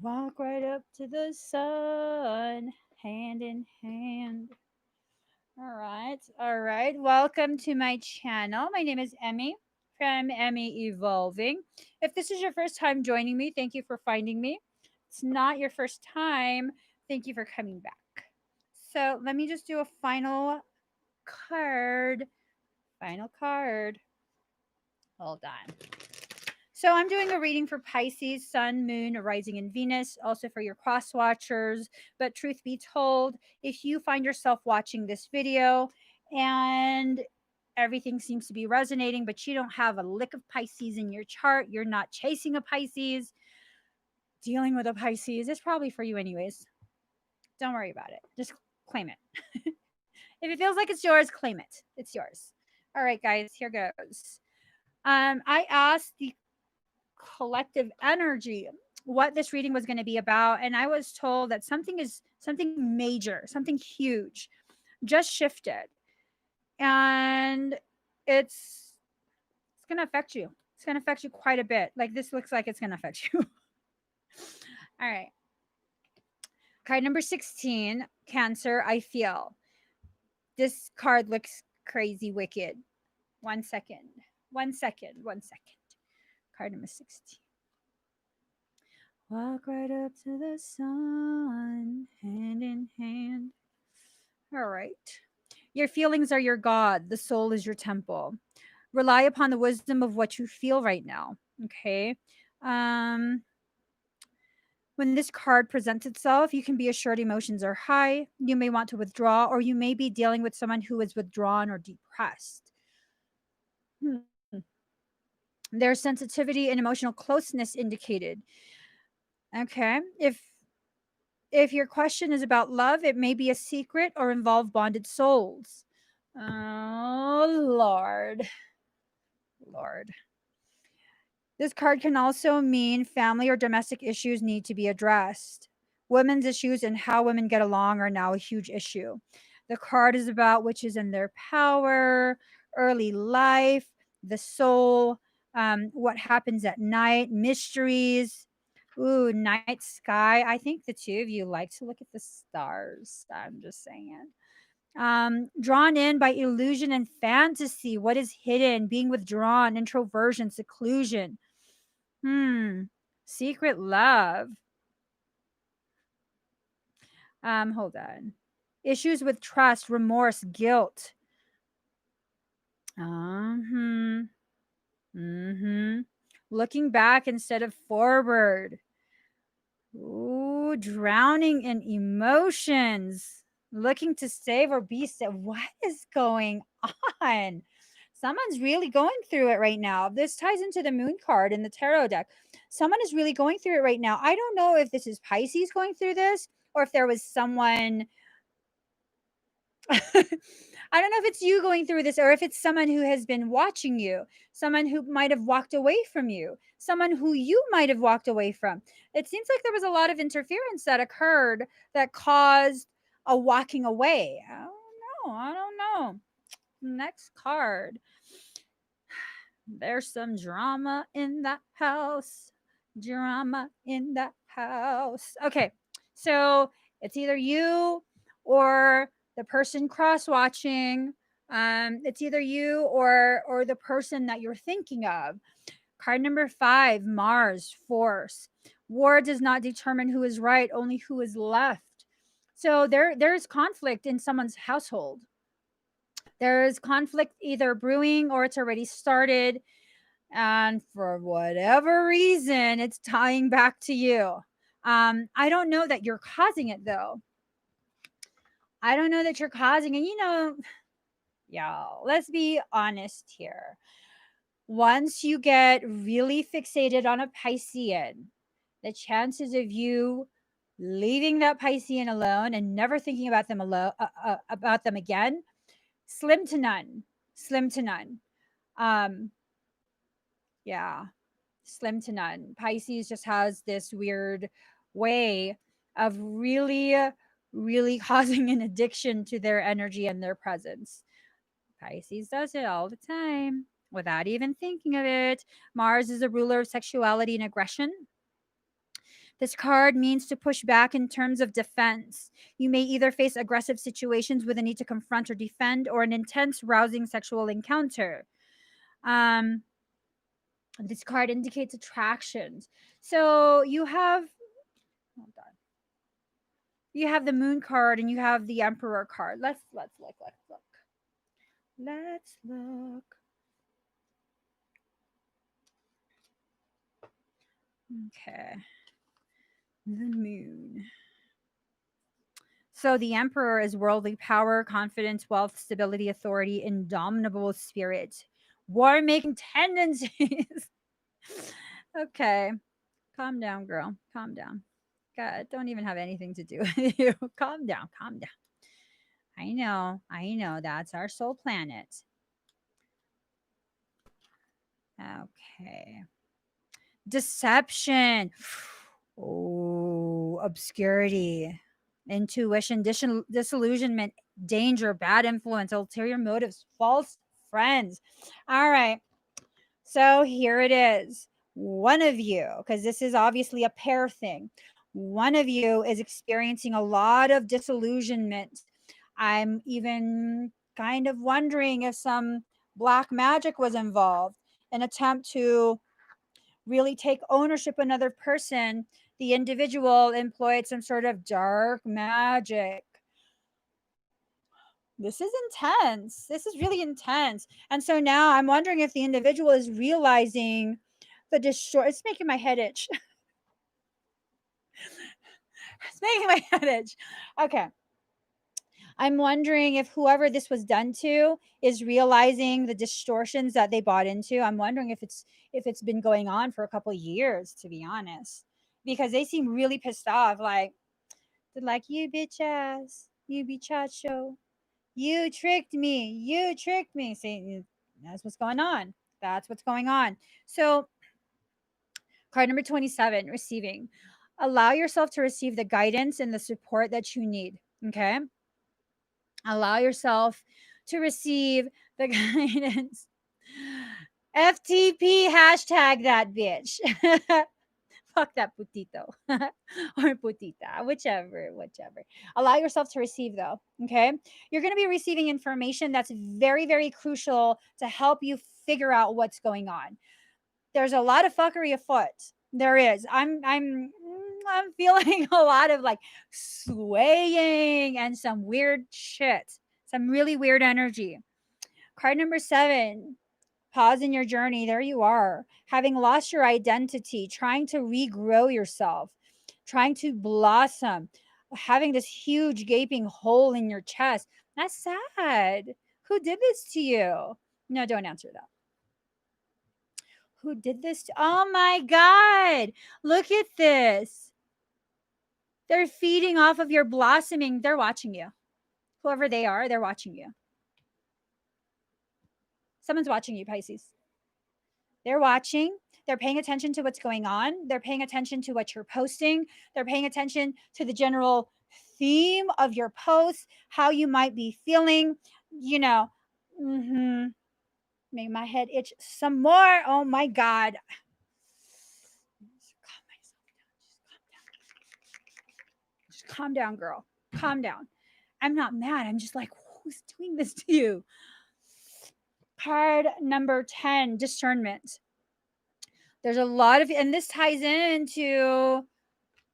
Walk right up to the sun, hand in hand. All right, all right. Welcome to my channel. My name is Emmy from Emmy Evolving. If this is your first time joining me, thank you for finding me. It's not your first time, thank you for coming back. So let me just do a final card. Final card. Hold on. So I'm doing a reading for Pisces, Sun, Moon, Rising, and Venus, also for your cross watchers. But truth be told, if you find yourself watching this video and everything seems to be resonating, but you don't have a lick of Pisces in your chart, you're not chasing a Pisces, dealing with a Pisces, it's probably for you anyways. Don't worry about it. Just claim it. If it feels like it's yours, claim it. It's yours. All right, guys, here goes. I asked the collective energy what this reading was going to be about, and I was told that something major, something huge just shifted, and it's going to affect you. It's going to affect you quite a bit. Like, this looks like it's going to affect you. All right, card number 16, Cancer. I feel this card looks crazy wicked. 1 second, 1 second, 1 second. Card number 16. Walk right up to the sun, hand in hand. All right. Your feelings are your God. The soul is your temple. Rely upon the wisdom of what you feel right now. Okay. Um, when this card presents itself, you can be assured emotions are high. You may want to withdraw, or you may be dealing with someone who is withdrawn or depressed. There's sensitivity and emotional closeness indicated. Okay. If your question is about love, it may be a secret or involve bonded souls. Oh, Lord. Lord. This card can also mean family or domestic issues need to be addressed. Women's issues and how women get along are now a huge issue. The card is about witches and their power, early life, the soul, what happens at night, mysteries. Ooh, night sky. I think the two of you like to look at the stars. I'm just saying. Drawn in by illusion and fantasy. What is hidden? Being withdrawn, introversion, seclusion. Secret love. Hold on. Issues with trust, remorse, guilt. Looking back instead of forward. Ooh, drowning in emotions. Looking to save or be saved. What is going on? Someone's really going through it right now. This ties into the moon card in the tarot deck. Someone is really going through it right now. I don't know if this is Pisces going through this or if there was someone I don't know if it's you going through this or if it's someone who has been watching you, someone who might have walked away from you, someone who you might have walked away from. It seems like there was a lot of interference that occurred that caused a walking away. I don't know. I don't know. Next card. There's some drama in the house. Drama in the house. Okay. So it's either you or the person cross watching. It's either you or the person that you're thinking of. Card number 5, Mars, force. War does not determine who is right, only who is left. So there's conflict in someone's household. There's conflict either brewing or it's already started. And for whatever reason, it's tying back to you. I don't know that you're causing it, though. I don't know that you're causing it. Y'all, let's be honest here. Once you get really fixated on a Piscean, the chances of you leaving that Piscean alone and never thinking about them again, slim to none. Slim to none. Yeah, slim to none. Pisces just has this weird way of really causing an addiction to their energy and their presence. Pisces does it all the time without even thinking of it. Mars is a ruler of sexuality and aggression. This card means to push back in terms of defense. You may either face aggressive situations with a need to confront or defend, or an intense, rousing sexual encounter. Um, this card indicates attractions. So you have, hold on. You have the Moon card and you have the Emperor card. Let's look. Let's look. Okay. The Moon. So the Emperor is worldly power, confidence, wealth, stability, authority, indomitable spirit, war making tendencies. Okay. Calm down, girl. Calm down. God, don't even have anything to do with you. Calm down. Calm down. I know. I know. That's our soul planet. Okay. Deception. Oh, obscurity, intuition, disillusionment, danger, bad influence, ulterior motives, false friends. All right. So here it is. One of you, because this is obviously a pair thing, one of you is experiencing a lot of disillusionment. I'm even kind of wondering if some black magic was involved, an attempt to really take ownership of another person. The individual employed some sort of dark magic. This is intense. This is really intense. And so now I'm wondering if the individual is realizing the destroy. It's making my head itch. It's making my head itch. Okay. I'm wondering if whoever this was done to is realizing the distortions that they bought into. I'm wondering if it's been going on for a couple years, to be honest, because they seem really pissed off. They're like, you bitch ass, you bichacho, you tricked me, you tricked me. See, that's what's going on. That's what's going on. So, card number 27, receiving. Allow yourself to receive the guidance and the support that you need. Okay. Allow yourself to receive the guidance. FTP hashtag that bitch. Fuck that putito or putita, whichever. Allow yourself to receive though. Okay. You're going to be receiving information that's very, very crucial to help you figure out what's going on. There's a lot of fuckery afoot. There is. I'm feeling a lot of like swaying and some weird shit. Some really weird energy. Card number 7. Pause in your journey. There you are. Having lost your identity, trying to regrow yourself, trying to blossom, having this huge gaping hole in your chest. That's sad. Who did this to you? No, don't answer that. Who did this? Oh my God. Look at this. They're feeding off of your blossoming. They're watching you. Whoever they are, they're watching you. Someone's watching you, Pisces. They're watching. They're paying attention to what's going on. They're paying attention to what you're posting. They're paying attention to the general theme of your posts, how you might be feeling, you know. Make my head itch some more. Oh my God. Just calm down, girl. Calm down. I'm not mad. I'm just like, who's doing this to you? Card number 10, discernment. There's a lot of, and this ties into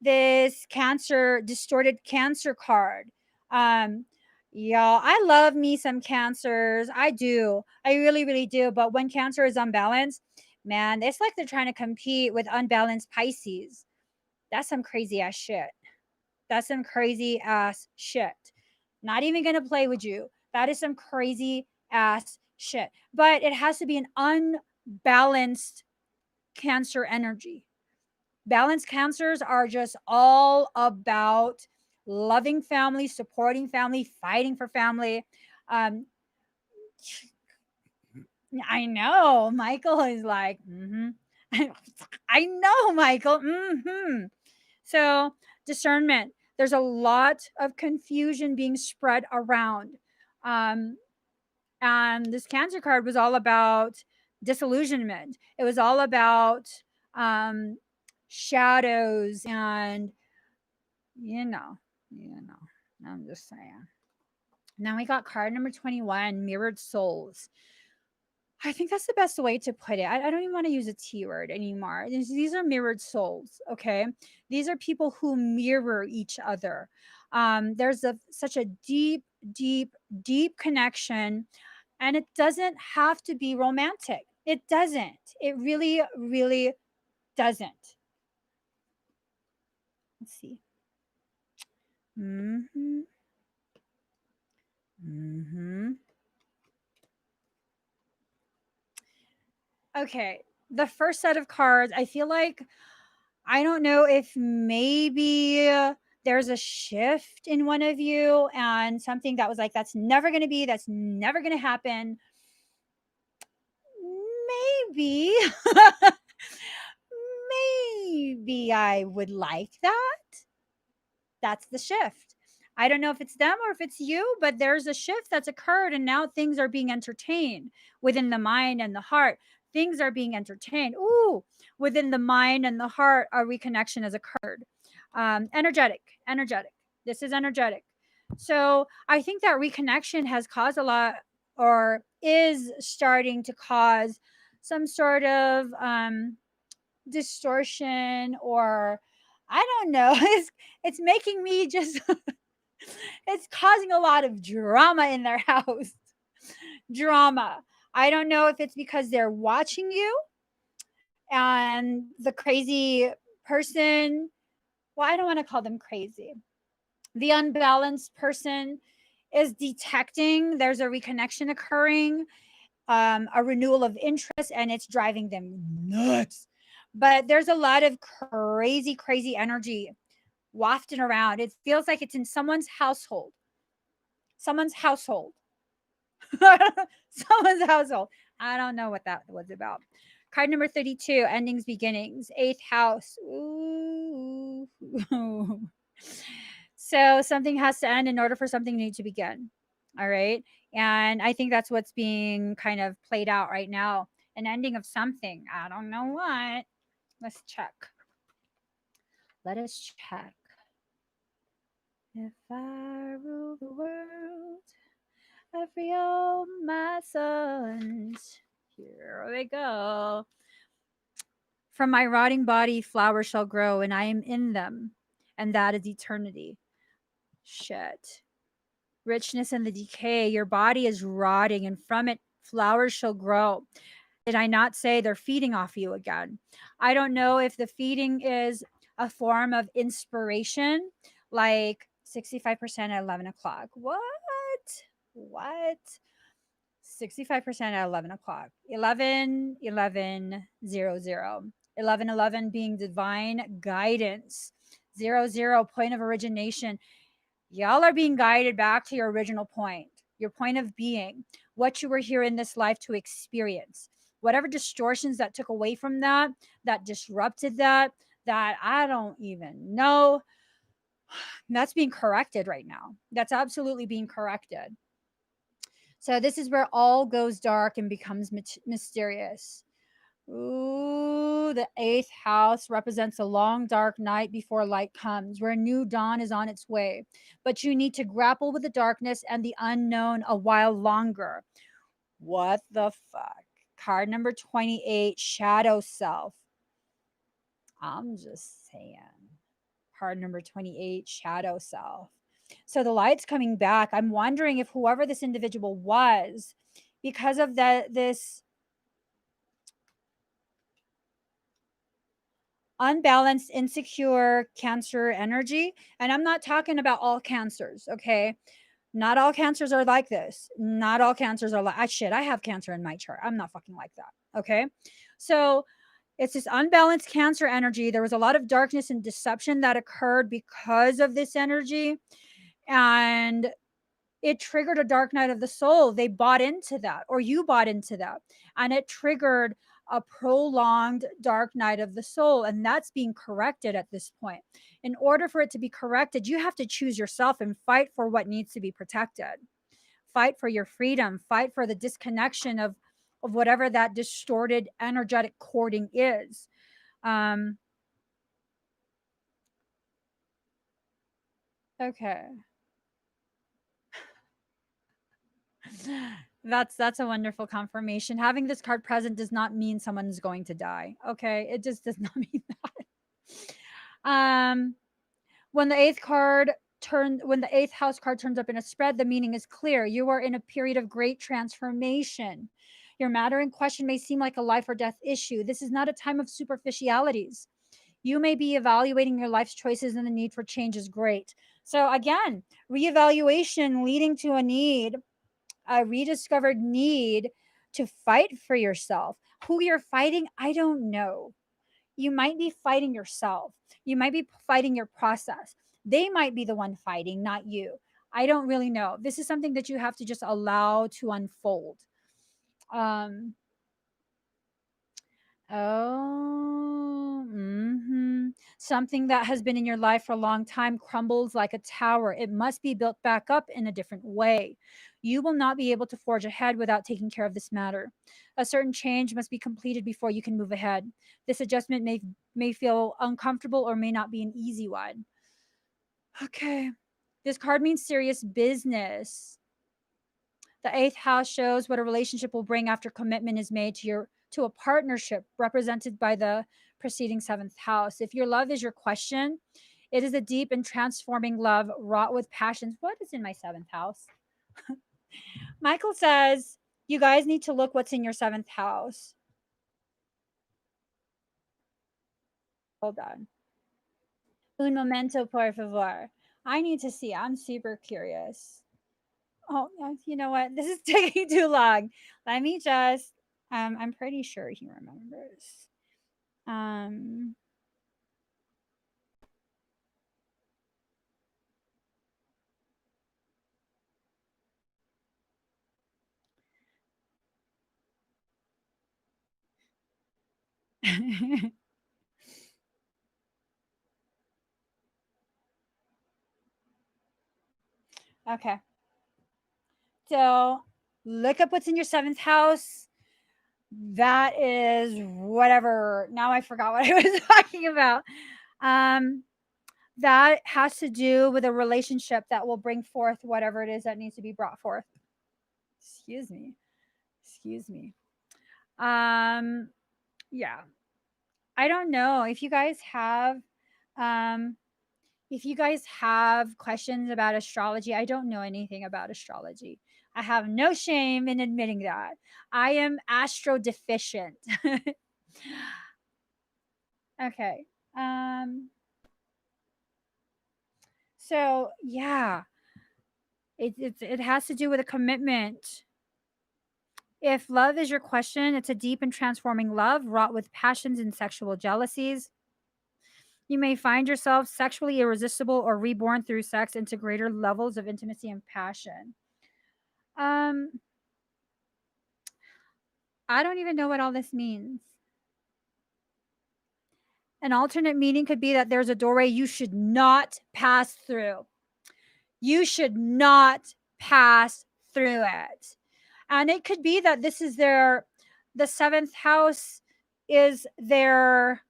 this distorted cancer card. Y'all, I love me some cancers. I do. I really, really do. But when cancer is unbalanced, man, it's like they're trying to compete with unbalanced Pisces. That's some crazy ass shit. That's some crazy ass shit. Not even gonna play with you. That is some crazy ass shit. But it has to be an unbalanced cancer energy. Balanced cancers are just all about loving family, supporting family, fighting for family. Um, I know Michael is like, I know Michael. So, discernment. There's a lot of confusion being spread around. Um, and this cancer card was all about disillusionment. It was all about um, shadows, and you know, you know, I'm just saying. Now we got card number 21, mirrored souls. I think that's the best way to put it. I don't even want to use a T word anymore. These are mirrored souls, okay? These are people who mirror each other. There's such a deep, deep, deep connection, and it doesn't have to be romantic. It doesn't. It really, really doesn't. Let's see. Mm-hmm. Mm-hmm. Okay. The first set of cards, I feel like I don't know if maybe there's a shift in one of you and something that was like, that's never going to be, that's never going to happen. Maybe, maybe I would like that. That's the shift. I don't know if it's them or if it's you, but there's a shift that's occurred, and now things are being entertained within the mind and the heart. Things are being entertained. Ooh, within the mind and the heart, a reconnection has occurred. Energetic, energetic. This is energetic. So I think that reconnection has caused a lot, or is starting to cause some sort of distortion, or I don't know. It's making me just it's causing a lot of drama in their house. Drama. I don't know if it's because they're watching you and the crazy person, well, I don't want to call them crazy. The unbalanced person is detecting there's a reconnection occurring, a renewal of interest, and it's driving them nuts. But there's a lot of crazy, crazy energy wafting around. It feels like it's in someone's household. Someone's household. Someone's household. I don't know what that was about. Card number 32, endings, beginnings, eighth house. Ooh. So something has to end in order for something new to begin. All right. And I think that's what's being kind of played out right now. An ending of something. I don't know what. Let's check. Let us check. If I rule the world, I free all my sons. Here we go. From my rotting body, flowers shall grow, and I am in them, and that is eternity. Shit. Richness and the decay. Your body is rotting, and from it, flowers shall grow. Did I not say they're feeding off you again? I don't know if the feeding is a form of inspiration, like 65% at 11 o'clock. What? What? 65% at 11 o'clock. 11, 11, 0, 0. 11, 11 being divine guidance. 0, 0, point of origination. Y'all are being guided back to your original point, your point of being, what you were here in this life to experience. Whatever distortions that took away from that, that disrupted that I don't even know, that's being corrected right now. That's absolutely being corrected. So this is where all goes dark and becomes mysterious. Ooh, the eighth house represents a long, dark night before light comes, where a new dawn is on its way. But you need to grapple with the darkness and the unknown a while longer. What the fuck? Card number 28, shadow self. I'm just saying. Card number 28, shadow self. So the light's coming back. I'm wondering if whoever this individual was, because of this unbalanced, insecure cancer energy. And I'm not talking about all cancers, okay? Not all cancers are like this. Not all cancers are like, shit, I have cancer in my chart. I'm not fucking like that, okay? So it's this unbalanced cancer energy. There was a lot of darkness and deception that occurred because of this energy. And it triggered a dark night of the soul. They bought into that, or you bought into that. And it triggered a prolonged dark night of the soul. And that's being corrected at this point. In order for it to be corrected, you have to choose yourself and fight for what needs to be protected. Fight for your freedom, fight for the disconnection of whatever that distorted energetic cording is. Okay. That's a wonderful confirmation. Having this card present does not mean someone is going to die. Okay, it just does not mean that. When the when the eighth house card turns up in a spread, the meaning is clear. You are in a period of great transformation. Your matter in question may seem like a life or death issue. This is not a time of superficialities. You may be evaluating your life's choices, and the need for change is great. So again, reevaluation leading to a need, a rediscovered need to fight for yourself. Who you're fighting, I don't know. You might be fighting yourself. You might be fighting your process. They might be the one fighting, not you. I don't really know. This is something that you have to just allow to unfold. Um, Something that has been in your life for a long time crumbles like a tower. It must be built back up in a different way. You will not be able to forge ahead without taking care of this matter. A certain change must be completed before you can move ahead. This adjustment may feel uncomfortable or may not be an easy one. Okay. This card means serious business. The eighth house shows what a relationship will bring after commitment is made to a partnership, represented by the preceding seventh house. If your love is your question, it is a deep and transforming love wrought with passions. What is in my seventh house? Michael says, you guys need to look what's in your seventh house. Hold on. Un momento, por favor. I need to see. I'm super curious. Oh, you know what? This is taking too long. Let me just, I'm pretty sure he remembers. Um, okay. So look up what's in your seventh house. That is whatever. Now I forgot what I was talking about. Um, that has to do with a relationship that will bring forth whatever it is that needs to be brought forth. Excuse me. Excuse me. Um, yeah. I don't know um if you guys have questions about astrology. I don't know anything about astrology. I have no shame in admitting that. I am astro deficient. Okay. Um so yeah, it has to do with a commitment. If love is your question, it's a deep and transforming love wrought with passions and sexual jealousies. You may find yourself sexually irresistible or reborn through sex into greater levels of intimacy and passion. Um, I don't even know what all this means. An alternate meaning could be that there's a doorway you should not pass through. You should not pass through it. And it could be that the seventh house is their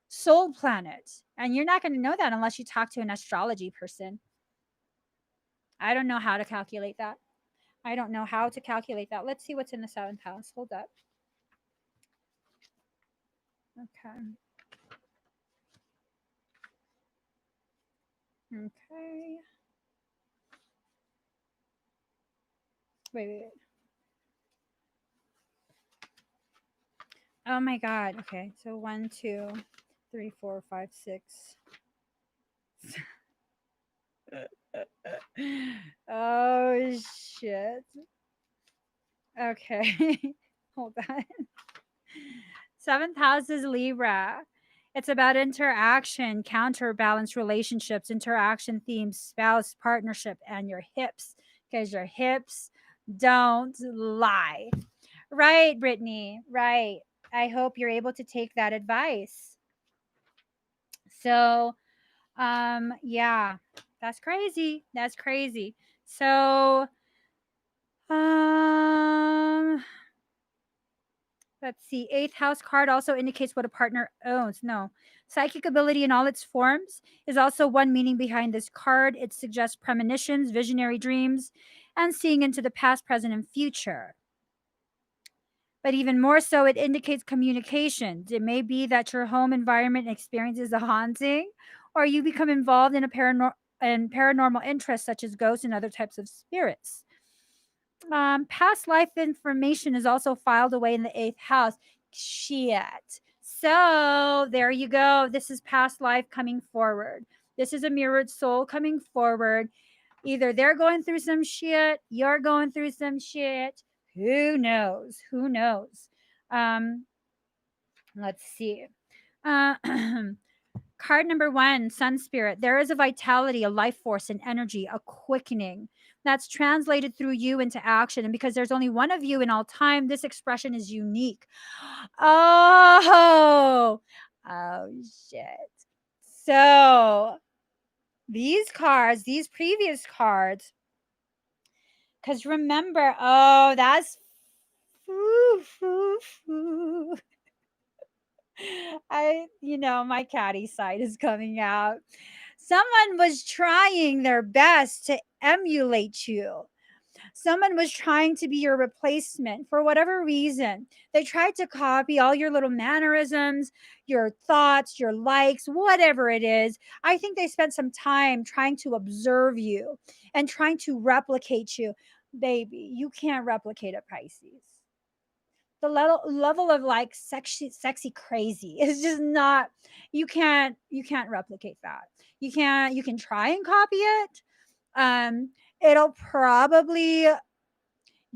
soul planet. And you're not going to know that unless you talk to an astrology person. I don't know how to calculate that. I don't know how to calculate that. Let's see what's in the seventh house. Hold up. Okay. Okay. Wait. Oh my God. Okay. So 1, 2, 3, 4, 5, 6. Oh shit. Okay. Hold on. Seventh house is Libra. It's about interaction, counterbalance relationships, interaction themes, spouse, partnership, and your hips. Because your hips don't lie. Right, Brittany. Right. I hope you're able to take that advice. So, yeah, that's crazy. That's crazy. So, um, Let's see. Eighth house card also indicates what a partner owns. No. Psychic ability in all its forms is also one meaning behind this card. It suggests premonitions, visionary dreams, and seeing into the past, present, and future. But even more so, it indicates communications. It may be that your home environment experiences a haunting, or you become involved in paranormal interests such as ghosts and other types of spirits. Past life information is also filed away in the eighth house. Shit. So there you go. This is past life coming forward. This is a mirrored soul coming forward. Either they're going through some shit, you're going through some shit. Who knows? Who knows? Um, let's see. Uh, Card number 1, Sun Spirit. There is a vitality, a life force, an energy, a quickening that's translated through you into action. And because there's only one of you in all time, this expression is unique. Oh, oh, shit. So these cards, these previous cards, because remember, oh, that's. My catty side is coming out. Someone was trying their best to emulate you. Someone was trying to be your replacement for whatever reason. They tried to copy all your little mannerisms, your thoughts, your likes, whatever it is. I think they spent some time trying to observe you and trying to replicate you. Baby, you can't replicate a Pisces. The level of like sexy crazy is just not. You can't replicate that. You can try and copy it. It'll probably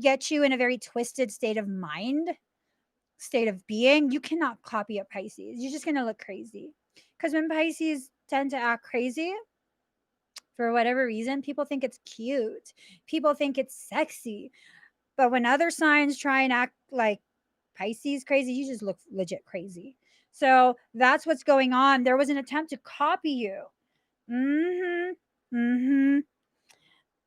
get you in a very twisted state of mind, state of being. You cannot copy a Pisces. You're just gonna look crazy. Because when Pisces tend to act crazy, for whatever reason, people think it's cute. People think it's sexy. But when other signs try and act like Pisces crazy, you just look legit crazy. So that's what's going on. There was an attempt to copy you. Mm-hmm. Mm-hmm.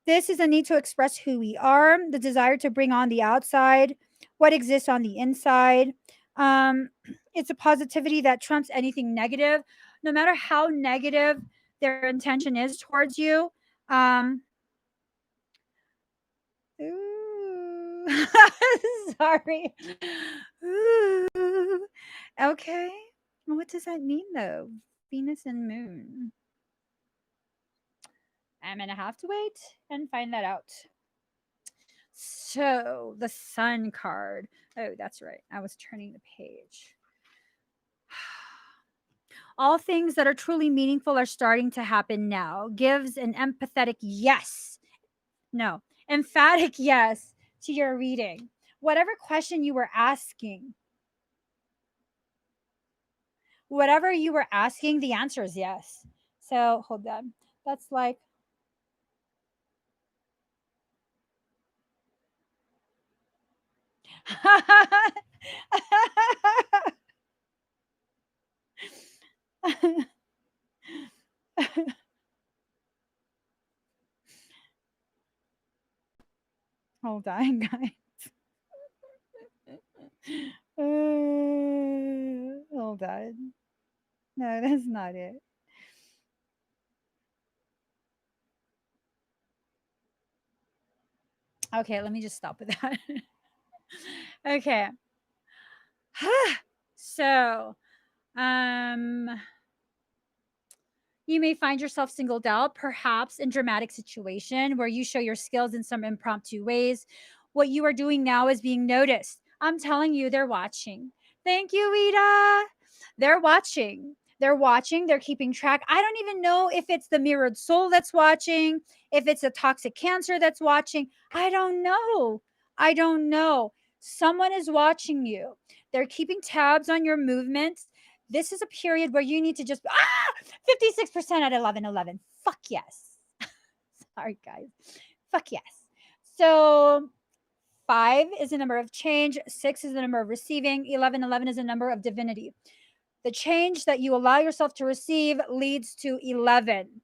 This is a need to express who we are, the desire to bring on the outside, what exists on the inside. Um, it's a positivity that trumps anything negative, no matter how negative their intention is towards you. Um, ooh, sorry. Ooh, okay. What does that mean though? Venus and Moon. I'm gonna have to wait and find that out. So, the Sun card. Oh, that's right. I was turning the page. All things that are truly meaningful are starting to happen now. Gives an empathetic yes. No, emphatic yes to your reading. Whatever question you were asking, the answer is yes. So, hold on. That's like. Hold on, guys. Hold on. No, that's not it. Okay, let me just stop with that. Okay. So, um, you may find yourself singled out, perhaps in dramatic situation where you show your skills in some impromptu ways. What you are doing now is being noticed. I'm telling you, they're watching. Thank you, Rita. They're watching. They're watching. They're keeping track. I don't even know if it's the mirrored soul that's watching, if it's a toxic cancer that's watching. I don't know. I don't know. Someone is watching you. They're keeping tabs on your movements. This is a period where you need to just 56% at 11:11. Fuck yes. Sorry, guys. Fuck yes. So 5 is a number of change, 6 is the number of receiving, 11:11 is a number of divinity. The change that you allow yourself to receive leads to 11,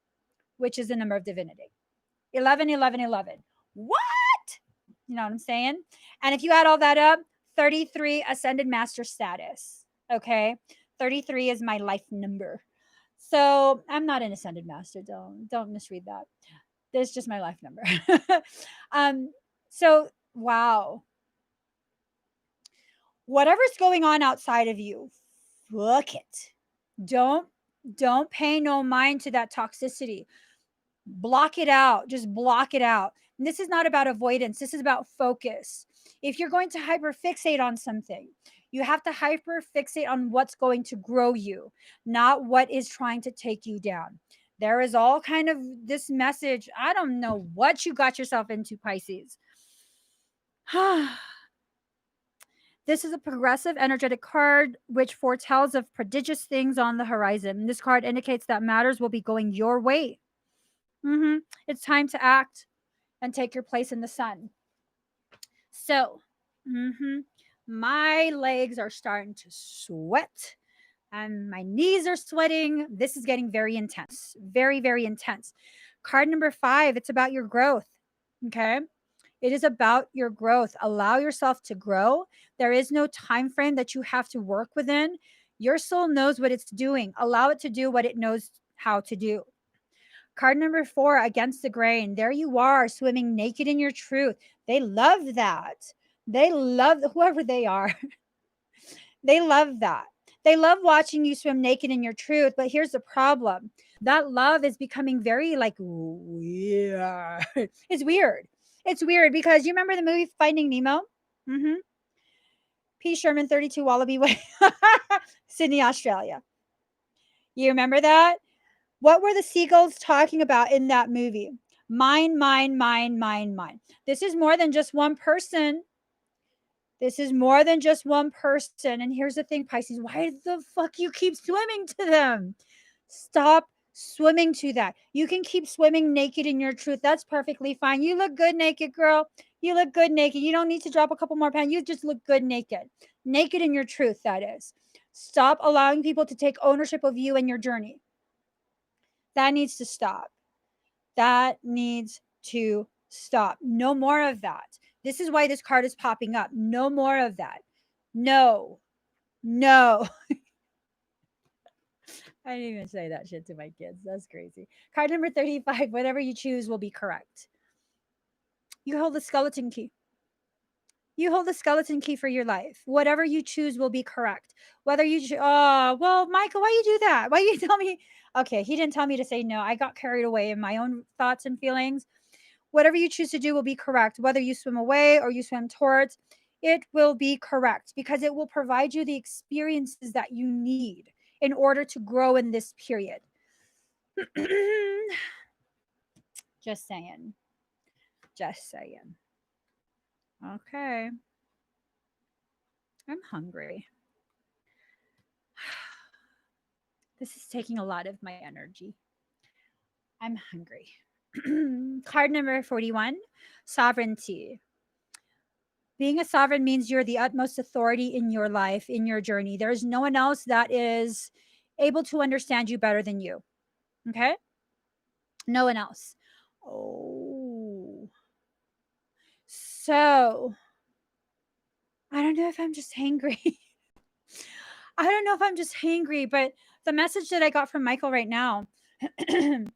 which is the number of divinity. 11:11:11. What? You know what I'm saying? And if you add all that up, 33, ascended master status. Okay. 33 is my life number. So I'm not an ascended master. Don't misread that. There's just my life number. um, so wow. Whatever's going on outside of you, fuck it. Don't don't pay no mind to that toxicity. Block it out. Just block it out. And this is not about avoidance. This is about focus. If you're going to hyperfixate on something, you have to hyperfixate on what's going to grow you, not what is trying to take you down. There is all kind of this message. I don't know what you got yourself into, Pisces. This is a progressive energetic card which foretells of prodigious things on the horizon. This card indicates that matters will be going your way. It's time to act and take your place in the sun. So, my legs are starting to sweat and my knees are sweating. This is getting very intense, very, very intense. Card number 5, it's about your growth. Okay. It is about your growth. Allow yourself to grow. There is no time frame that you have to work within. Your soul knows what it's doing. Allow it to do what it knows how to do. Card number 4, against the grain. There you are, swimming naked in your truth. They love that. They love whoever they are. They love that. They love watching you swim naked in your truth. But here's the problem, that love is becoming very like weird. It's weird. It's weird because you remember the movie Finding Nemo? Mm-hmm. P. Sherman, 32 Wallaby Way, Sydney, Australia. You remember that? What were the seagulls talking about in that movie? Mine, mine, mine, mine, mine. This is more than just one person. This is more than just one person. And here's the thing, Pisces, why the fuck you keep swimming to them? Stop swimming to that. You can keep swimming naked in your truth. That's perfectly fine. You look good naked, girl. You look good naked. You don't need to drop a couple more pounds. You just look good naked. Naked in your truth, that is. Stop allowing people to take ownership of you and your journey. That needs to stop. That needs to stop. No more of that. This is why this card is popping up. No more of that. No. No. I didn't even say that shit to my kids. That's crazy. Card number 35. Whatever you choose will be correct. You hold the skeleton key. You hold the skeleton key for your life. Whatever you choose will be correct. Whether you, oh, well, Michael, why you do that? Why you tell me? Okay, he didn't tell me to say no. I got carried away in my own thoughts and feelings. Whatever you choose to do will be correct. Whether you swim away or you swim towards, it will be correct because it will provide you the experiences that you need in order to grow in this period. Just saying. Just saying. Okay. I'm hungry. This is taking a lot of my energy. I'm hungry. Card number 41, sovereignty. Being a sovereign means you're the utmost authority in your life, in your journey. There is no one else that is able to understand you better than you. Okay? No one else. Oh. So, I don't know if I'm just hangry. I don't know if I'm just hangry, but the message that I got from Michael right now it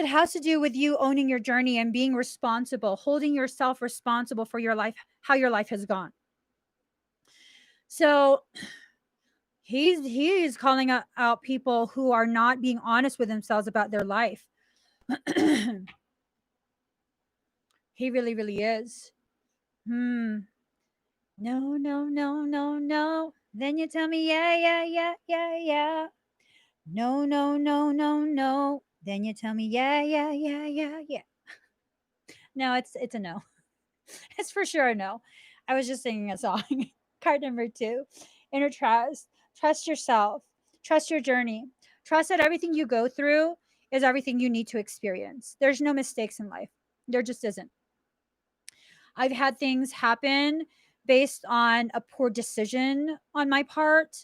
has to do with you owning your journey and being responsible, holding yourself responsible for your life, how your life has gone. So he's calling out people who are not being honest with themselves about their life. He really, really is. No, no, no, no, no. Then you tell me, yeah, yeah, yeah, yeah, yeah. No, no, no, no, no. Then you tell me, yeah, yeah, yeah, yeah, yeah. No, it's a no. It's for sure a no. I was just singing a song. Card number 2, inner trust. Trust yourself. Trust your journey. Trust that everything you go through is everything you need to experience. There's no mistakes in life. There just isn't. I've had things happen based on a poor decision on my part.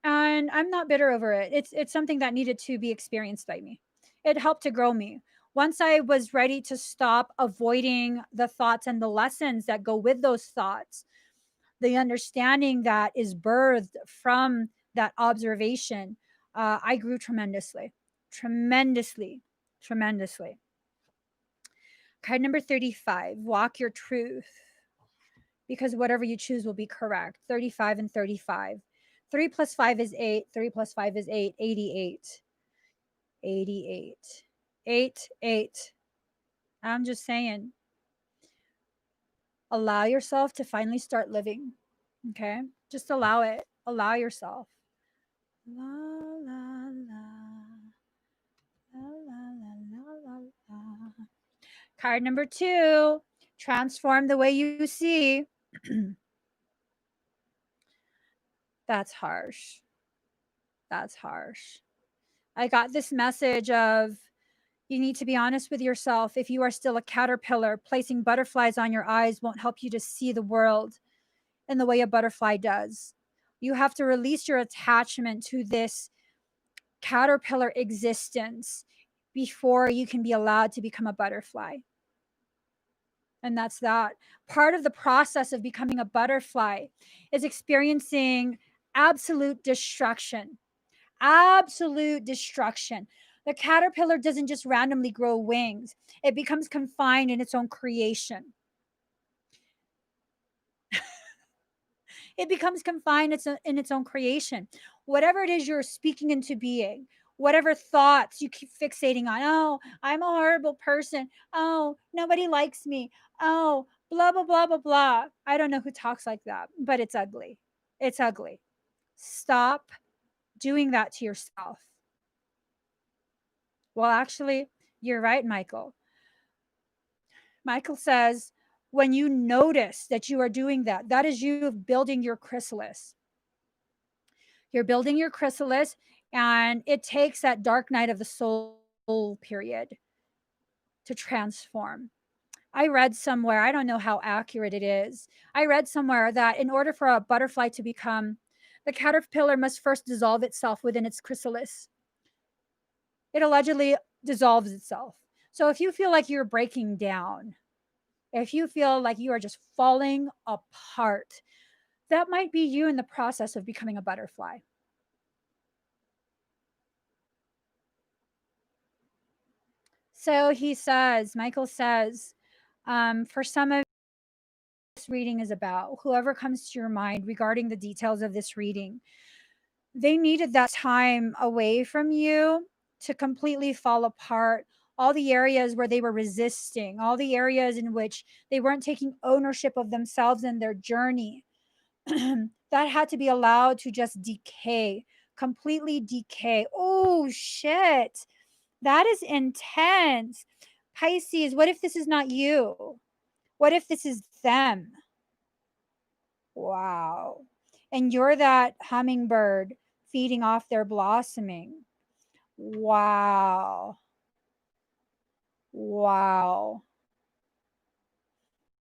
And I'm not bitter over it. It's something that needed to be experienced by me. It helped to grow me. Once I was ready to stop avoiding the thoughts and the lessons that go with those thoughts, the understanding that is birthed from that observation, I grew tremendously, tremendously, tremendously. Card number 35, walk your truth, because whatever you choose will be correct. 35 and 35. 3 plus 5 is 8. 3 plus 5 is 8. 88. 88. 8, 8. I'm just saying, allow yourself to finally start living. Okay? Just allow it. Allow yourself. La, la, la. La, la, la, la, la. Card number 2, transform the way you see. That's harsh. That's harsh. I got this message of, you need to be honest with yourself. If you are still a caterpillar, placing butterflies on your eyes won't help you to see the world in the way a butterfly does. You have to release your attachment to this caterpillar existence before you can be allowed to become a butterfly. And that's that. Part of the process of becoming a butterfly is experiencing absolute destruction. Absolute destruction. The caterpillar doesn't just randomly grow wings, it becomes confined in its own creation. It becomes confined in its own creation. Whatever it is you're speaking into being, whatever thoughts you keep fixating on, oh, I'm a horrible person. Oh, nobody likes me. Oh, blah, blah, blah, blah, blah. I don't know who talks like that, but it's ugly. It's ugly. Stop doing that to yourself. Well, actually, you're right, Michael. Michael says, when you notice that you are doing that, that is you building your chrysalis. You're building your chrysalis, and it takes that dark night of the soul period to transform. I read somewhere, I don't know how accurate it is. I read somewhere that in order for a butterfly to become, the caterpillar must first dissolve itself within its chrysalis. It allegedly dissolves itself. So if you feel like you're breaking down, if you feel like you are just falling apart, that might be you in the process of becoming a butterfly. So he says, Michael says, for some of this reading is about, whoever comes to your mind regarding the details of this reading, they needed that time away from you to completely fall apart. All the areas where they were resisting, all the areas in which they weren't taking ownership of themselves and their journey, that had to be allowed to just decay, completely decay. Oh, shit. That is intense. Pisces, what if this is not you? What if this is them? Wow. And you're that hummingbird feeding off their blossoming. Wow. Wow.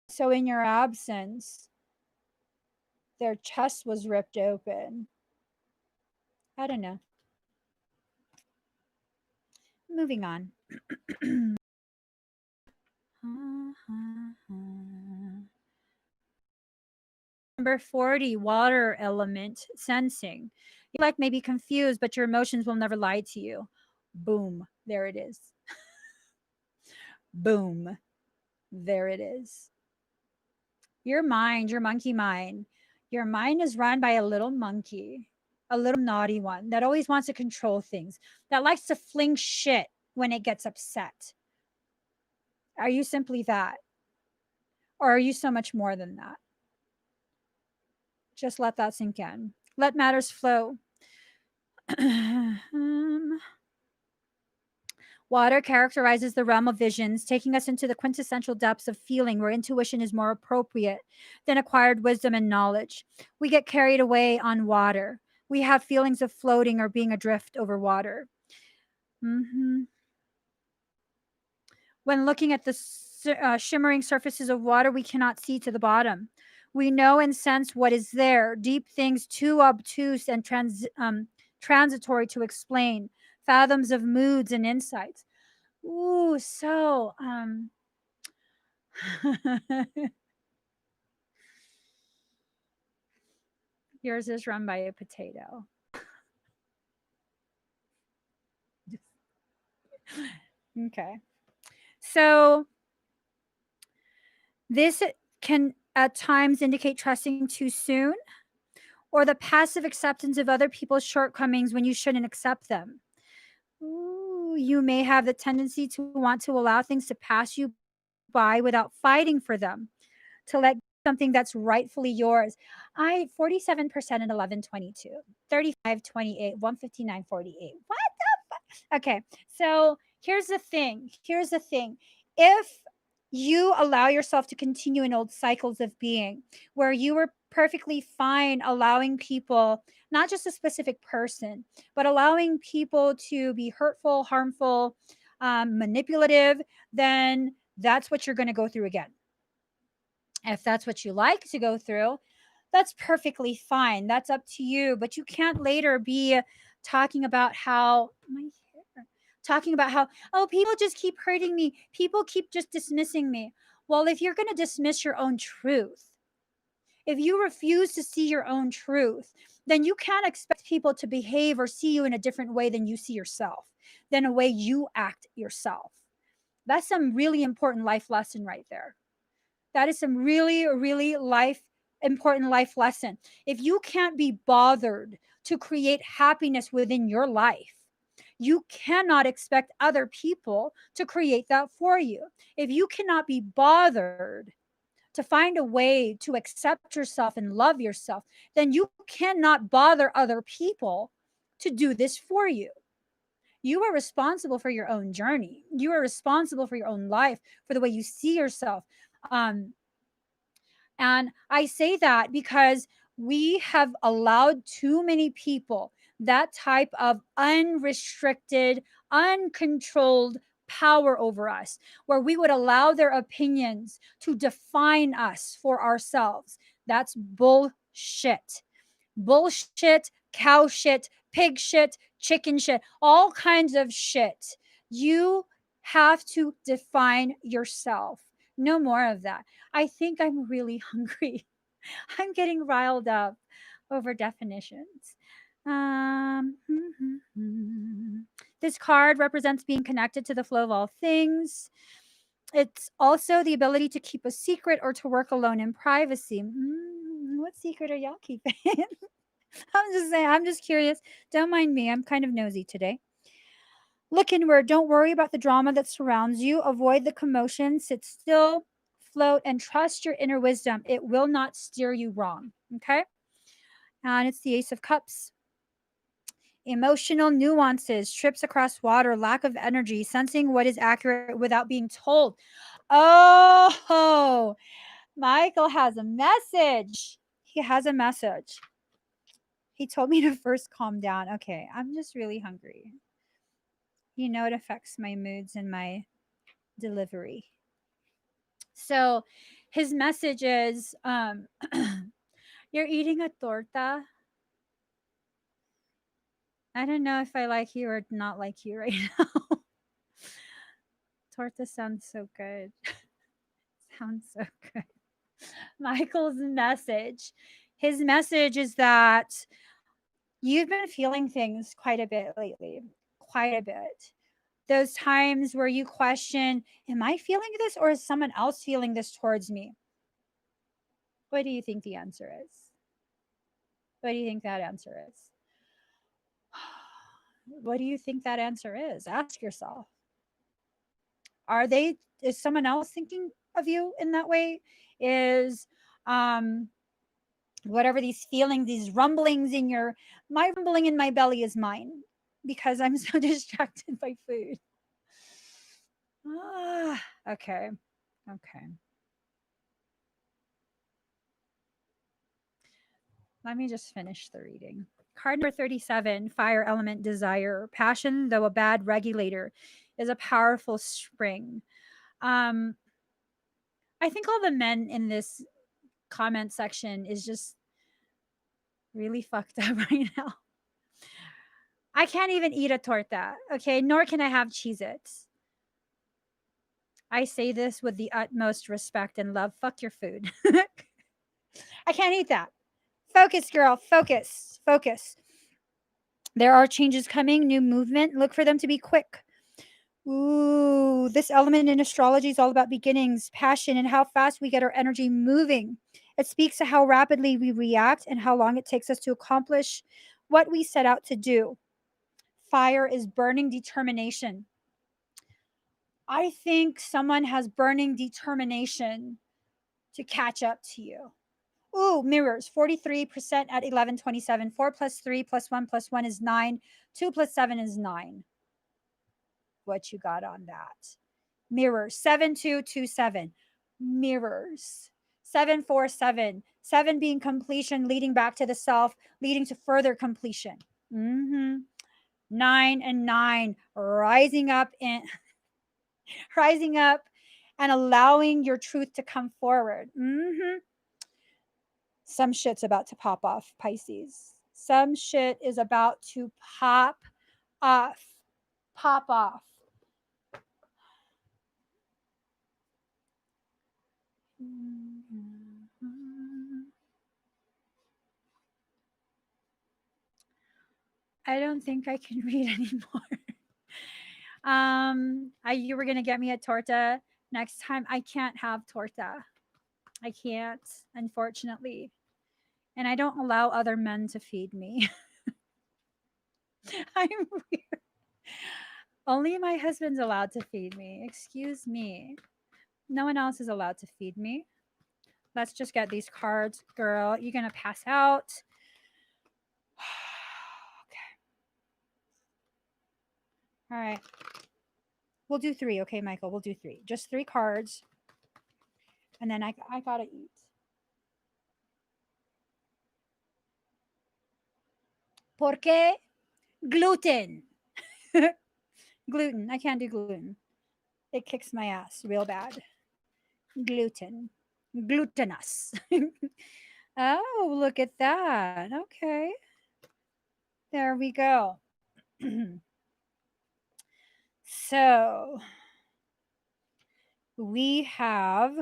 So, in your absence, their chest was ripped open. I don't know. Moving on. Number 40, water element sensing. You like maybe confused, but your emotions will never lie to you. Boom. There it is. Boom. There it is. Your mind, your monkey mind, your mind is run by a little monkey, a little naughty one that always wants to control things, that likes to fling shit when it gets upset. Are you simply that? Or are you so much more than that? Just let that sink in. Let matters flow. Water characterizes the realm of visions, taking us into the quintessential depths of feeling where intuition is more appropriate than acquired wisdom and knowledge. We get carried away on water. We have feelings of floating or being adrift over water. When looking at the shimmering surfaces of water, we cannot see to the bottom. We know and sense what is there, deep things too obtuse and transitory to explain, fathoms of moods and insights. Ooh, so yours is run by a potato. Okay. So this can at times indicate trusting too soon or the passive acceptance of other people's shortcomings when you shouldn't accept them. Ooh, you may have the tendency to want to allow things to pass you by without fighting for them, to let something that's rightfully yours. I 47% at 11:22, 35:28, 159:48. What the fuck? Okay, so here's the thing. Here's the thing. If you allow yourself to continue in old cycles of being where you were perfectly fine allowing people, not just a specific person, but allowing people to be hurtful, harmful, manipulative, then that's what you're going to go through again. If that's what you like to go through, that's perfectly fine. That's up to you. But you can't later be talking about how my hair, talking about how, oh, people just keep hurting me. People keep just dismissing me. Well, if you're going to dismiss your own truth, if you refuse to see your own truth, then you can't expect people to behave or see you in a different way than you see yourself, than a way you act yourself. That's some really important life lesson right there. That is some really, really important life lesson. If you can't be bothered to create happiness within your life, you cannot expect other people to create that for you. If you cannot be bothered to find a way to accept yourself and love yourself, then you cannot bother other people to do this for you. You are responsible for your own journey. You are responsible for your own life, for the way you see yourself. Um, and I say that because we have allowed too many people that type of unrestricted, uncontrolled power over us, where we would allow their opinions to define us for ourselves. That's bullshit. Bullshit, cow shit, pig shit, chicken shit, all kinds of shit. You have to define yourself. No more of that. I think I'm really hungry. I'm getting riled up over definitions. Um, this card represents being connected to the flow of all things. It's also the ability to keep a secret or to work alone in privacy. What secret are y'all keeping? I'm just saying, I'm just curious. Don't mind me. I'm kind of nosy today. Look inward. Don't worry about the drama that surrounds you. Avoid the commotion. Sit still, float, and trust your inner wisdom. It will not steer you wrong. Okay. And it's the Ace of Cups. Emotional nuances, trips across water, lack of energy, sensing what is accurate without being told. Oh, Michael has a message. He has a message. He told me to first calm down. Okay, I'm just really hungry. You know, it affects my moods and my delivery. So his message is you're eating a torta. I don't know if I like you or not like you right now. Torta sounds so good. Sounds so good. Michael's message. His message is that you've been feeling things quite a bit lately. Quite a bit. Those times where you question, am I feeling this or is someone else feeling this towards me? What do you think the answer is? What do you think that answer is? What do you think that answer is? Ask yourself. Is someone else thinking of you in that way? Is um whatever these feelings, these rumblings in my rumbling in my belly is mine because I'm so distracted by food. Okay. Okay. Let me just finish the reading. Card number 37, fire element desire. Passion, though a bad regulator, is a powerful spring. Um, I think all the men in this comment section is just really fucked up right now. I can't even eat a torta, okay? Nor can I have Cheez Its. I say this with the utmost respect and love. Fuck your food. I can't eat that. Focus, girl. Focus. Focus. There are changes coming, new movement. Look for them to be quick. Ooh, this element in astrology is all about beginnings, passion, and how fast we get our energy moving. It speaks to how rapidly we react and how long it takes us to accomplish what we set out to do. Fire is burning determination. I think someone has burning determination to catch up to you. Ooh, mirrors, 43% at 1127. 4 plus 3 plus 1 is 9. 2 plus 7 is 9. What you got on that? Mirrors, 7227. Mirrors, 747. 7 being completion, leading back to the self, leading to further completion. 9 and 9, rising up and rising up and allowing your truth to come forward. Some shit's about to pop off, Pisces. Some shit is about to pop off. Pop off. I don't think I can read anymore. You were gonna get me a torta next time. I can't have torta. I can't, unfortunately. And I don't allow other men to feed me. I'm weird. Only my husband's allowed to feed me. Excuse me. No one else is allowed to feed me. Let's just get these cards, girl. You're gonna pass out. Okay. All right. We'll do 3, okay, Michael? We'll do 3. Just 3 cards. And then I gotta eat. ¿Por qué gluten? Gluten. I can't do gluten. It kicks my ass real bad. Gluten. Glutinous. Oh, look at that. Okay. There we go. So we have.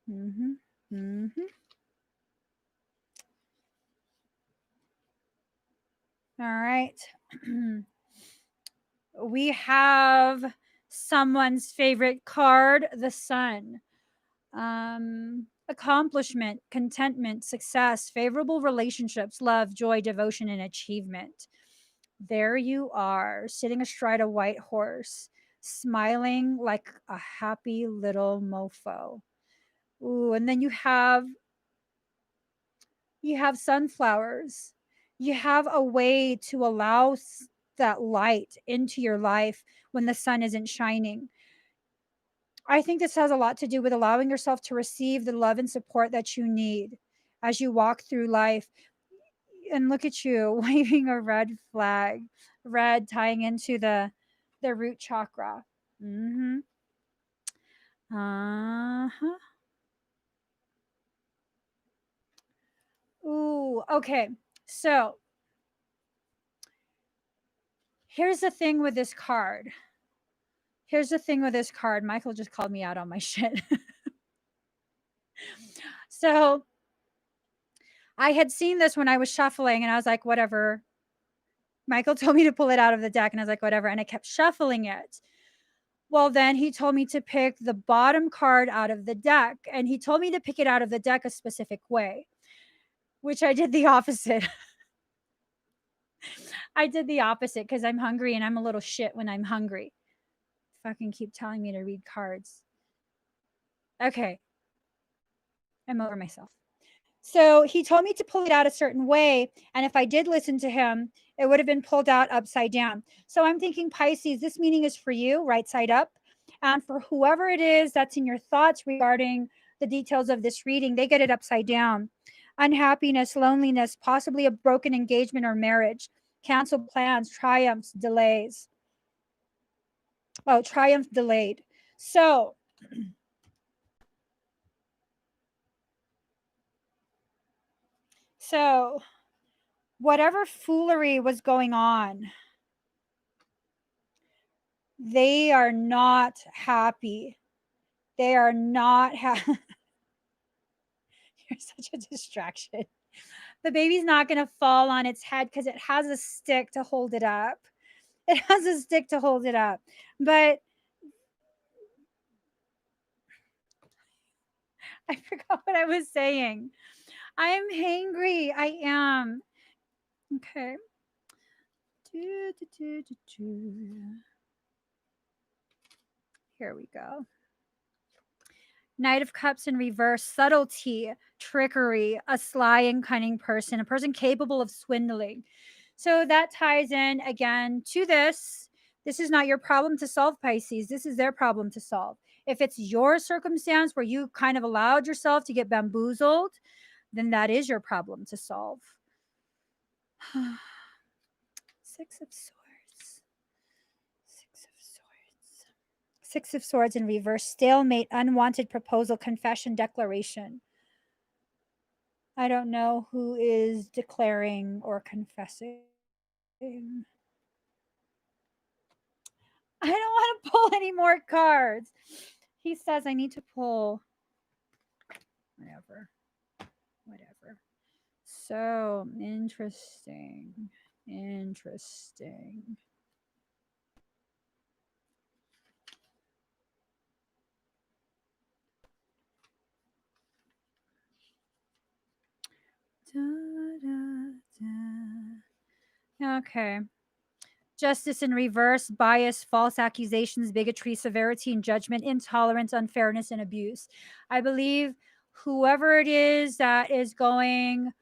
All right. We have someone's favorite card, the sun. Accomplishment, contentment, success, favorable relationships, love, joy, devotion, and achievement. There you are, sitting astride a white horse, smiling like a happy little mofo. Ooh, and then you have sunflowers. You have a way to allow that light into your life when the sun isn't shining. I think this has a lot to do with allowing yourself to receive the love and support that you need as you walk through life. And look at you waving a red flag, red tying into the root chakra. Uh-huh. Ooh, okay. So here's the thing with this card. Michael just called me out on my shit. So I had seen this when I was shuffling and I was like, whatever. Michael told me to pull it out of the deck and I was like, whatever. And I kept shuffling it. Well, then he told me to pick the bottom card out of the deck and he told me to pick it out of the deck a specific way, which I did the opposite. I did the opposite because I'm hungry and I'm a little shit when I'm hungry. Fucking keep telling me to read cards. Okay. I'm over myself. So he told me to pull it out a certain way. And if I did listen to him, it would have been pulled out upside down. So I'm thinking, Pisces, this meaning is for you, right side up. And for whoever it is that's in your thoughts regarding the details of this reading, they get it upside down. Unhappiness, loneliness, possibly a broken engagement or marriage, canceled plans, triumphs, delays. Oh, triumph delayed. So whatever foolery was going on, They are not happy. They are not happy. You're such a distraction. The baby's not going to fall on its head because it has a stick to hold it up. It has a stick to hold it up. But I forgot what I was saying. I am hangry. I am. Okay. Here we go. Knight of Cups in reverse, subtlety, trickery, a sly and cunning person, a person capable of swindling. So that ties in again to this. This is not your problem to solve, Pisces. This is their problem to solve. If it's your circumstance where you kind of allowed yourself to get bamboozled, then that is your problem to solve. Six of Swords. Six of Swords. Six of Swords in reverse, stalemate, unwanted proposal, confession, declaration. I don't know who is declaring or confessing. I don't want to pull any more cards. He says I need to pull. Whatever. Whatever. So interesting. Interesting. Da, da, da. Okay. Justice in reverse, bias, false accusations, bigotry, severity and judgment, intolerance, unfairness, and abuse. I believe whoever it is that is going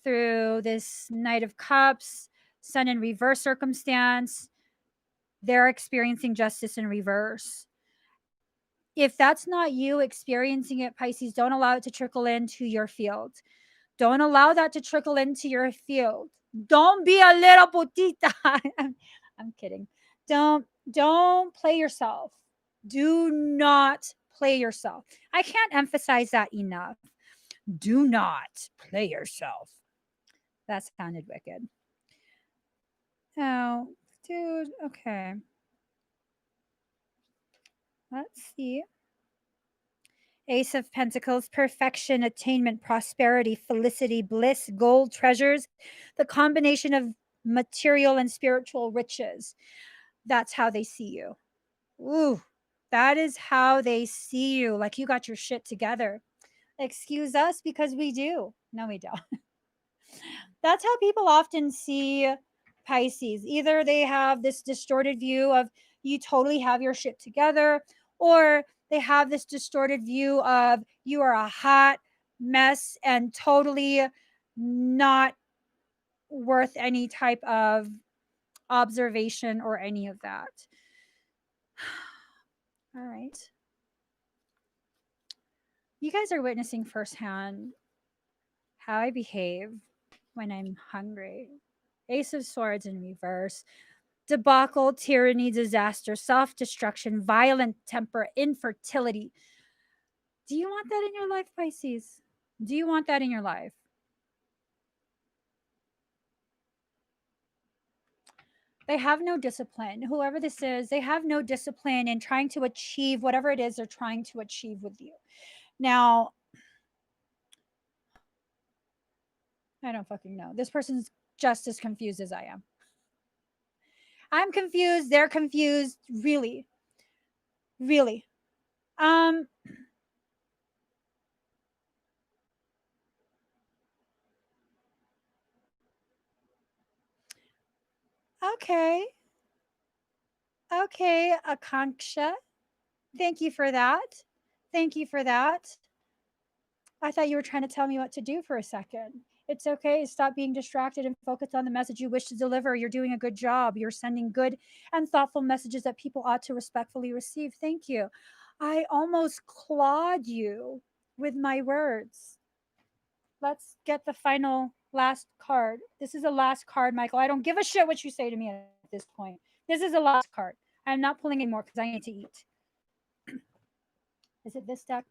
through this Knight of Cups, Sun in reverse circumstance, they're experiencing justice in reverse. If that's not you experiencing it, Pisces, don't allow it to trickle into your field. Don't allow that to trickle into your field. Don't be a little putita. I'm kidding. Don't play yourself. Do not play yourself. I can't emphasize that enough. Do not play yourself. That sounded wicked. Oh, dude, okay. Let's see. Ace of Pentacles, perfection, attainment, prosperity, felicity, bliss, gold, treasures, the combination of material and spiritual riches. That's how they see you. Ooh, that is how they see you. Like you got your shit together. Excuse us because we do. No, we don't. That's how people often see Pisces. Either they have this distorted view of you totally have your shit together, or they have this distorted view of you are a hot mess and totally not worth any type of observation or any of that. All right. You guys are witnessing firsthand how I behave when I'm hungry. Ace of Swords in reverse. Debacle, tyranny, disaster, self destruction, violent temper, infertility. Do you want that in your life, Pisces? Do you want that in your life? They have no discipline. Whoever this is, they have no discipline in trying to achieve whatever it is they're trying to achieve with you. Now, I don't fucking know. This person's just as confused as I am. I'm confused. They're confused. Really. Really. Um, okay. Okay, Akanksha. Thank you for that. Thank you for that. I thought you were trying to tell me what to do for a second. It's okay. Stop being distracted and focus on the message you wish to deliver. You're doing a good job. You're sending good and thoughtful messages that people ought to respectfully receive. Thank you. I almost clawed you with my words. Let's get the final last card. This is the last card, Michael. I don't give a shit what you say to me at this point. This is the last card. I'm not pulling anymore because I need to eat. Is it this deck?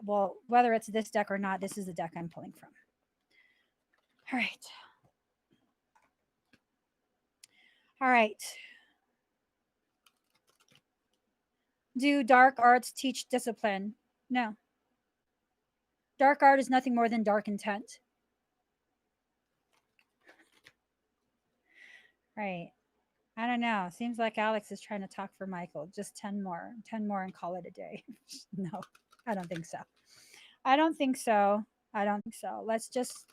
Well, whether it's this deck or not, this is the deck I'm pulling from. All right. All right. Do dark arts teach discipline? No. Dark art is nothing more than dark intent. Right. I don't know. Seems like Alex is trying to talk for Michael. Just 10 more. 10 more and call it a day. No, I don't think so. I don't think so. I don't think so. Let's just.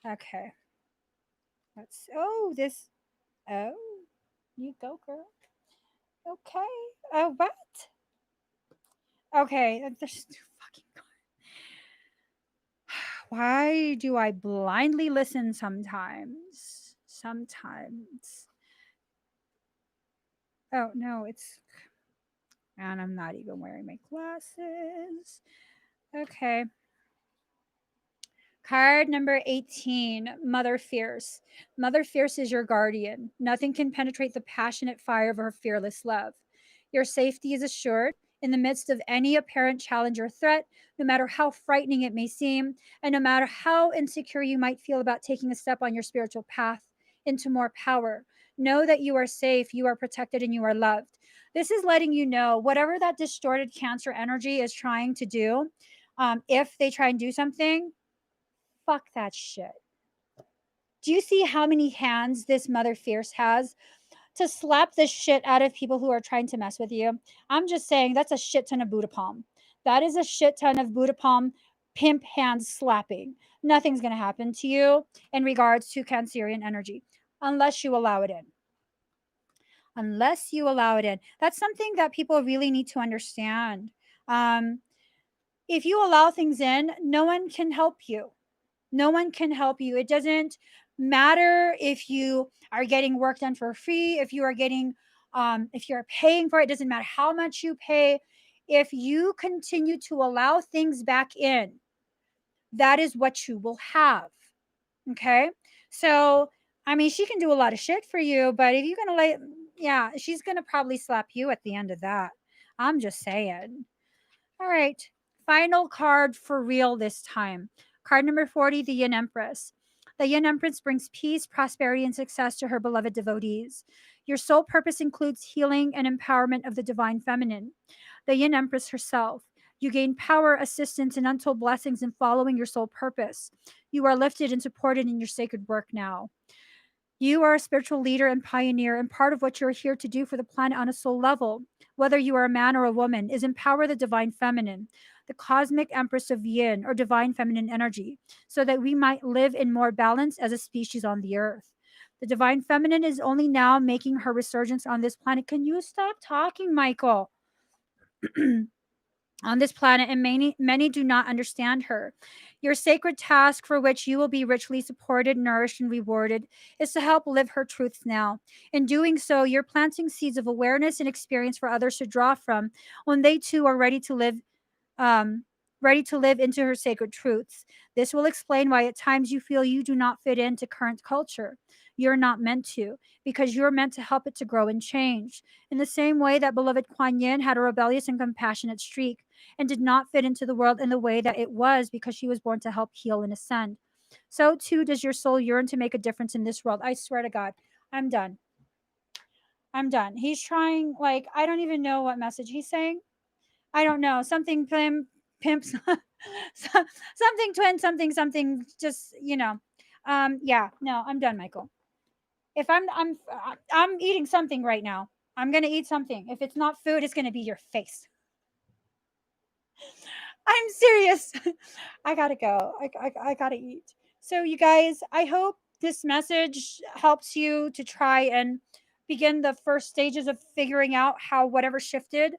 Okay. Let's. Oh, this. Oh, you go, girl. Okay. What? Okay. There's too fucking. Why do I blindly listen sometimes? Sometimes. Oh, no, it's. And I'm not even wearing my glasses. Okay. Card number 18, Mother Fierce. Mother Fierce is your guardian. Nothing can penetrate the passionate fire of her fearless love. Your safety is assured in the midst of any apparent challenge or threat, no matter how frightening it may seem, and no matter how insecure you might feel about taking a step on your spiritual path into more power. Know that you are safe, you are protected, and you are loved. This is letting you know whatever that distorted Cancer energy is trying to do, if they try and do something, fuck that shit. Do you see how many hands this Mother Fierce has to slap the shit out of people who are trying to mess with you? I'm just saying that's a shit ton of Buddha palm. That is a shit ton of Buddha palm pimp hand slapping. Nothing's going to happen to you in regards to Cancerian energy unless you allow it in. Unless you allow it in. That's something that people really need to understand. Um, if you allow things in, no one can help you. No one can help you. It doesn't matter if you are getting work done for free, if you are getting, if you're paying for it, it doesn't matter how much you pay. If you continue to allow things back in, that is what you will have. Okay. So, I mean, she can do a lot of shit for you, but if you're going to yeah, she's going to probably slap you at the end of that. I'm just saying. All right. Final card for real this time. Card number 40, the Yin Empress. The Yin Empress brings peace, prosperity, and success to her beloved devotees. Your sole purpose includes healing and empowerment of the divine feminine. The Yin Empress herself. You gain power, assistance, and untold blessings in following your sole purpose. You are lifted and supported in your sacred work now. You are a spiritual leader and pioneer, and part of what you're here to do for the planet on a soul level, whether you are a man or a woman, is empower the divine feminine, the cosmic empress of yin or divine feminine energy, so that we might live in more balance as a species on the earth. The divine feminine is only now making her resurgence on this planet. Can you stop talking, Michael? On this planet, and many do not understand her. Your sacred task, for which you will be richly supported, nourished, and rewarded, is to help live her truths now. In doing so, you're planting seeds of awareness and experience for others to draw from when they too are um, ready to live into her sacred truths. This will explain why at times you feel you do not fit into current culture. You're not meant to, because you're meant to help it to grow and change. In the same way that beloved Kuan Yin had a rebellious and compassionate streak and did not fit into the world in the way that it was because she was born to help heal and ascend, so too does your soul yearn to make a difference in this world. I swear to God, I'm done. I'm done. He's trying, like, I don't even know what message he's saying. I don't know. Something pimps, something twin, something, just, yeah, no, I'm done, Michael. If I'm eating something right now. I'm going to eat something. If it's not food, it's going to be your face. I'm serious. I got to go. I got to eat. So you guys, I hope this message helps you to try and begin the first stages of figuring out how whatever shifted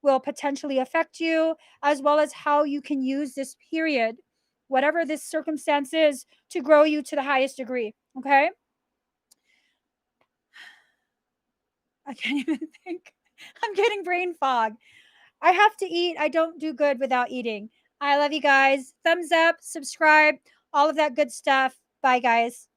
will potentially affect you, as well as how you can use this period, whatever this circumstance is, to grow you to the highest degree. Okay? I can't even think. I'm getting brain fog. I have to eat. I don't do good without eating. I love you guys. Thumbs up, subscribe, all of that good stuff. Bye, guys.